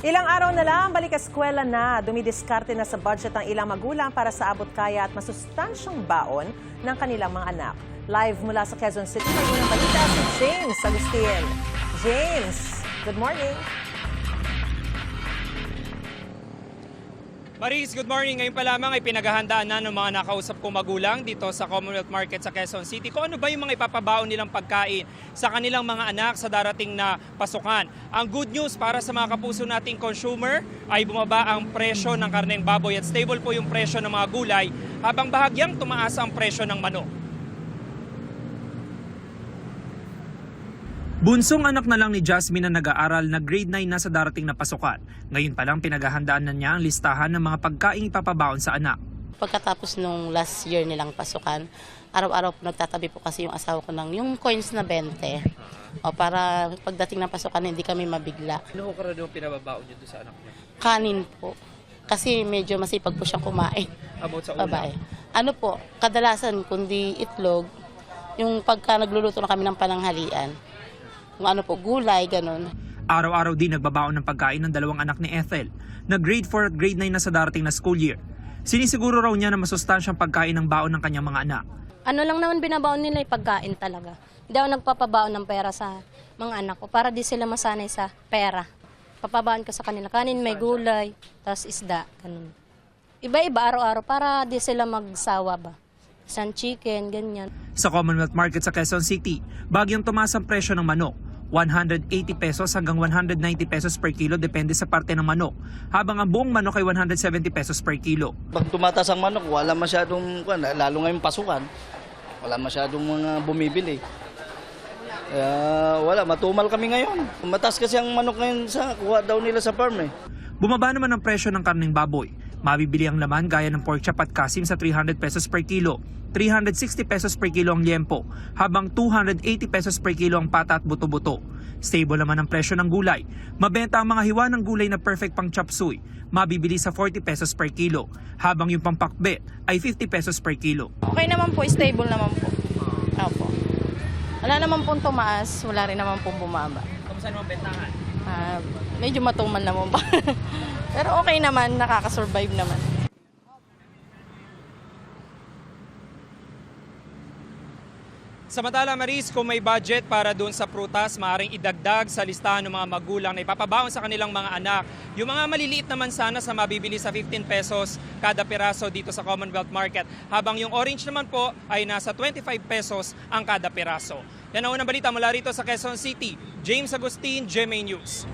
Ilang araw na lang, balik eskwela na. Dumidiskarte na sa budget ang ilang magulang para sa abot kaya at masustansyang baon ng kanilang mga anak. Live mula sa Quezon City, may unang balita si James Agustin. James, good morning. Maris, good morning. Ngayon pa lamang ay pinaghahandaan na ng mga nakausap kong magulang dito sa Commonwealth Market sa Quezon City kung ano ba yung mga ipapabaon nilang pagkain sa kanilang mga anak sa darating na pasukan. Ang good news para sa mga kapuso nating consumer ay bumaba ang presyo ng karneng baboy at stable po yung presyo ng mga gulay habang bahagyang tumaas ang presyo ng manok. Bunsong anak na lang ni Jasmine na nag-aaral na grade 9 na sa darating na pasukan. Ngayon pa lang pinaghahandaan na niya ang listahan ng mga pagkaing ipapabaon sa anak. Pagkatapos nung last year nilang pasukan, araw-araw po nagtatabi po kasi yung asawa ko ng yung coins na 20. O para pagdating ng pasukan hindi kami mabigla. Ano ko karaniwang pinababaon niyo sa anak niya? Kanin po. Kasi medyo masipag po siyang kumain. About sa ulam? Babae. Ano po, kadalasan kundi itlog, yung pagka nagluluto na kami ng pananghalian. Kung ano po, gulay, ganun. Araw-araw din nagbabaon ng pagkain ng dalawang anak ni Ethel na grade 4 at grade 9 na sa darating na school year. Sinisiguro raw niya na masustansyang pagkain ng baon ng kanyang mga anak. Ano lang naman binabaon nila ay pagkain talaga. Hindi ako nagpapabaon ng pera sa mga anak ko para di sila masanay sa pera. Papabaon ko sa kanila. Kanin may gulay, tapos isda, ganun. Iba-iba araw-araw para di sila magsawa ba. Isang chicken, ganyan. Sa Commonwealth Market sa Quezon City, bagyang tumaas ang presyo ng manok. 180 pesos hanggang 190 pesos per kilo depende sa parte ng manok, habang ang buong manok ay 170 pesos per kilo. Pag tumataas ang manok, wala masyadong, lalo ngayong pasukan, wala masyadong mga bumibili. Wala, matumal kami ngayon. Mataas kasi ang manok ngayon sa kuha daw nila sa farm eh. Bumaba naman ang presyo ng karneng baboy. Mabibili ang laman gaya ng pork chop at kasim sa 300 pesos per kilo, 360 pesos per kilo ang liempo, habang 280 pesos per kilo ang pata at buto-buto. Stable naman ang presyo ng gulay. Mabenta ang mga hiwa ng gulay na perfect pang chop suey, mabibili sa 40 pesos per kilo, habang yung pampakbe ay 50 pesos per kilo. Okay naman po, stable naman po. Opo. Wala naman pong tumaas, wala rin naman pong bumaba. Kamusta naman bentahan? Medyo matumal naman pa. Pero okay naman, nakakasurvive naman. Samantala Maris, kung may budget para doon sa prutas, maaaring idagdag sa listahan ng mga magulang na ipapabaon sa kanilang mga anak. Yung mga maliliit naman sana sa mabibili sa 15 pesos kada piraso dito sa Commonwealth Market. Habang yung orange naman po ay nasa 25 pesos ang kada piraso. Yan ang unang balita mula rito sa Quezon City. James Agustin, GMA News.